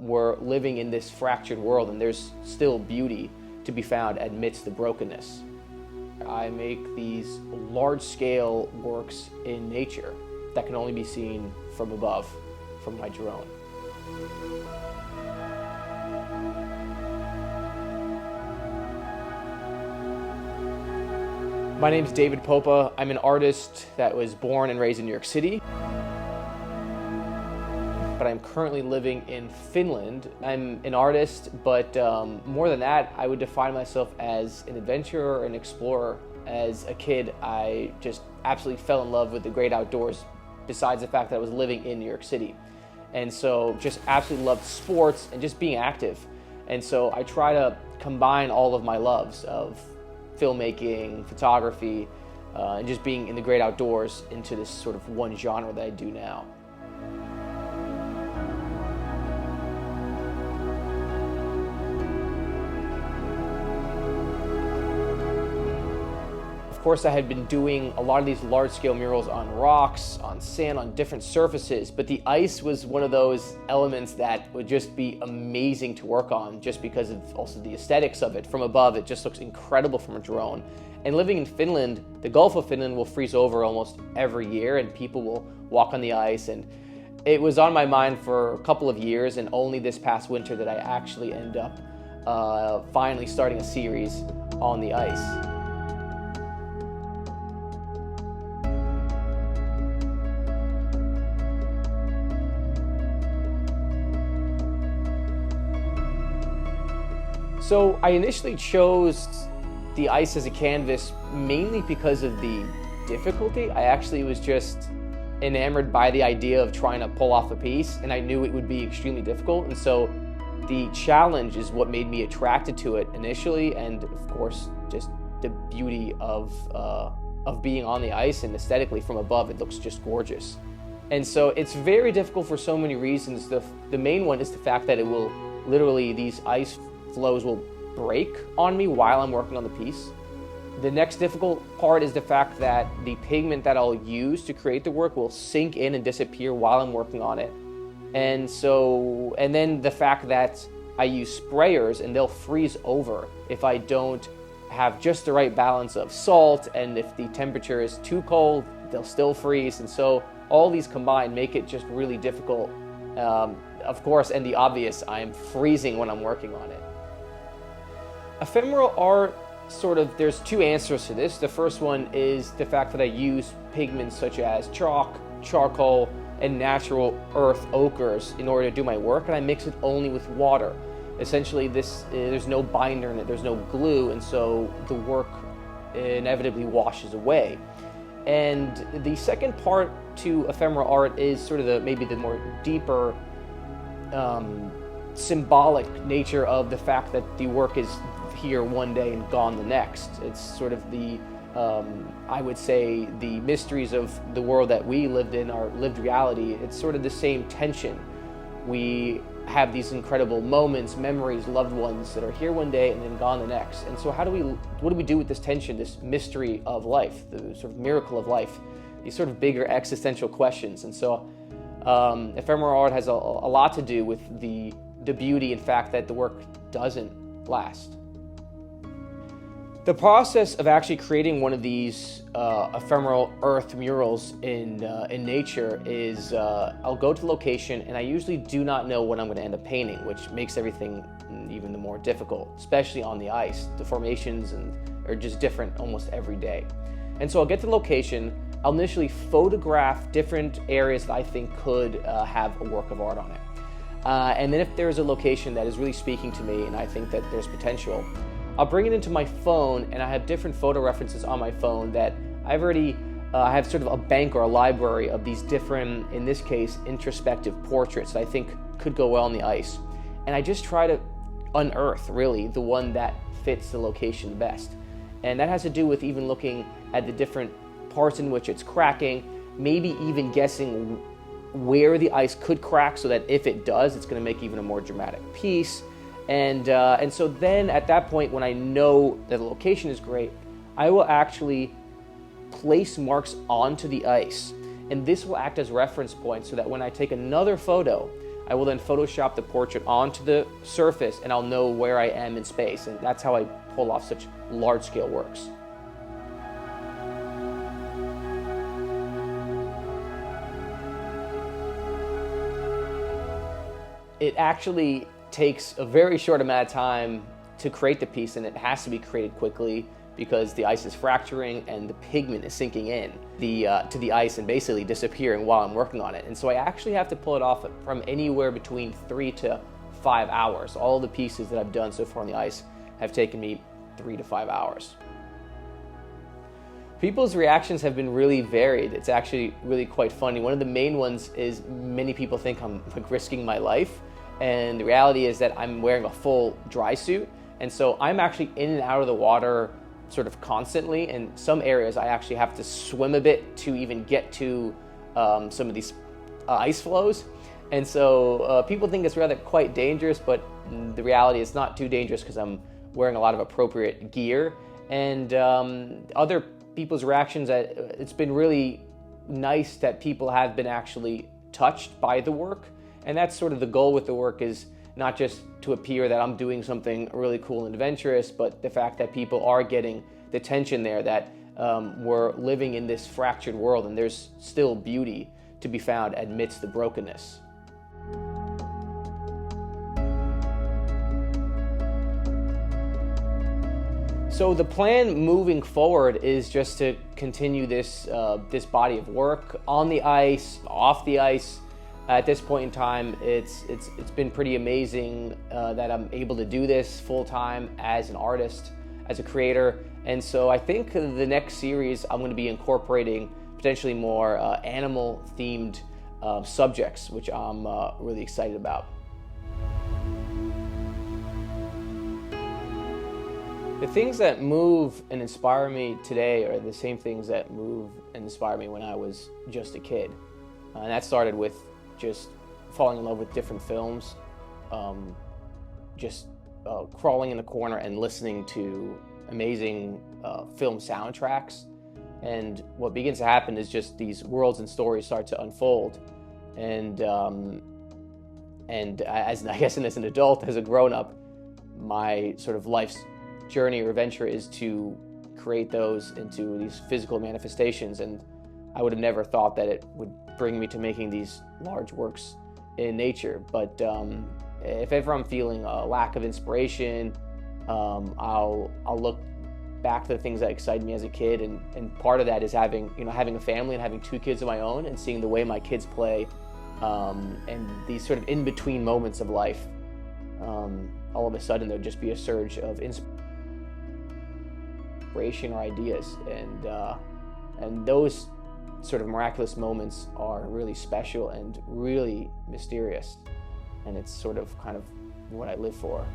we're living in this fractured world and there's still beauty to be found amidst the brokenness. I make these large-scale works in nature that can only be seen from above, from my drone. My name's David Popa. I'm an artist that was born and raised in New York City, but I'm currently living in Finland. I'm an artist, but more than that, I would define myself as an adventurer and explorer. As a kid, I just absolutely fell in love with the great outdoors, besides the fact that I was living in New York City. And so just absolutely loved sports and just being active. And so I try to combine all of my loves of filmmaking, photography, and just being in the great outdoors into this sort of one genre that I do now. Of course, I had been doing a lot of these large-scale murals on rocks, on sand, on different surfaces, but the ice was one of those elements that would just be amazing to work on just because of also the aesthetics of it. From above, it just looks incredible from a drone. And living in Finland, the Gulf of Finland will freeze over almost every year and people will walk on the ice. And it was on my mind for a couple of years, and only this past winter that I actually end up finally starting a series on the ice. So I initially chose the ice as a canvas mainly because of the difficulty. I actually was just enamored by the idea of trying to pull off a piece, and I knew it would be extremely difficult. And so the challenge is what made me attracted to it initially, and of course just the beauty of being on the ice, and aesthetically from above it looks just gorgeous. And so it's very difficult for so many reasons. The main one is the fact that it will literally, these ice flows will break on me while I'm working on the piece. The next difficult part is the fact that the pigment that I'll use to create the work will sink in and disappear while I'm working on it. And then the fact that I use sprayers and they'll freeze over if I don't have just the right balance of salt, and if the temperature is too cold, they'll still freeze. And so all these combined make it just really difficult. Of course, and the obvious, I'm freezing when I'm working on it. Ephemeral art, there's two answers to this. The first one is the fact that I use pigments such as chalk, charcoal, and natural earth ochres in order to do my work, and I mix it only with water. Essentially, there's no binder in it, there's no glue, and so the work inevitably washes away. And the second part to ephemeral art is sort of maybe the more deeper symbolic nature of the fact that the work is here one day and gone the next. It's sort of the, I would say, the mysteries of the world that we lived in, our lived reality. It's sort of the same tension. We have these incredible moments, memories, loved ones that are here one day and then gone the next. And so what do we do with this tension, this mystery of life, the sort of miracle of life, these sort of bigger existential questions? And so ephemeral art has a lot to do with the beauty and fact that the work doesn't last. The process of actually creating one of these ephemeral earth murals in nature is I'll go to the location, and I usually do not know what I'm going to end up painting, which makes everything even more difficult, especially on the ice. The formations are just different almost every day. And so I'll get to the location, I'll initially photograph different areas that I think could have a work of art on it. And then if there's a location that is really speaking to me and I think that there's potential, I'll bring it into my phone, and I have different photo references on my phone that I've already have sort of a bank or a library of these different, in this case, introspective portraits that I think could go well on the ice. And I just try to unearth, really, the one that fits the location best. And that has to do with even looking at the different parts in which it's cracking, maybe even guessing where the ice could crack so that if it does, it's going to make even a more dramatic piece. And so then at that point, when I know that the location is great, I will actually place marks onto the ice. And this will act as reference points so that when I take another photo, I will then Photoshop the portrait onto the surface, and I'll know where I am in space. And that's how I pull off such large-scale works. It actually takes a very short amount of time to create the piece, and it has to be created quickly because the ice is fracturing and the pigment is sinking in to the ice and basically disappearing while I'm working on it. And so I actually have to pull it off from anywhere between 3 to 5 hours. All the pieces that I've done so far on the ice have taken me 3 to 5 hours. People's reactions have been really varied. It's actually really quite funny. One of the main ones is many people think I'm like risking my life, and the reality is that I'm wearing a full dry suit, and so I'm actually in and out of the water sort of constantly. In some areas I actually have to swim a bit to even get to some of these ice flows, and so people think it's rather quite dangerous, but the reality is not too dangerous because I'm wearing a lot of appropriate gear. And other people's reactions, it's been really nice that people have been actually touched by the work, and that's sort of the goal with the work, is not just to appear that I'm doing something really cool and adventurous, but the fact that people are getting the tension there, that we're living in this fractured world and there's still beauty to be found amidst the brokenness. So the plan moving forward is just to continue this this body of work on the ice, off the ice. At this point in time, it's been pretty amazing that I'm able to do this full time as an artist, as a creator. And so I think the next series I'm going to be incorporating potentially more animal themed subjects, which I'm really excited about. The things that move and inspire me today are the same things that move and inspire me when I was just a kid. And that started with just falling in love with different films, crawling in the corner and listening to amazing film soundtracks. And what begins to happen is just these worlds and stories start to unfold. And as I guess as an adult, as a grown-up, my sort of life's journey or adventure is to create those into these physical manifestations. And I would have never thought that it would bring me to making these large works in nature. But if ever I'm feeling a lack of inspiration, I'll look back to the things that excited me as a kid, and part of that is having a family and having 2 kids of my own and seeing the way my kids play, and these sort of in-between moments of life. All of a sudden there'll just be a surge of inspiration or ideas, and those sort of miraculous moments are really special and really mysterious, and it's sort of kind of what I live for.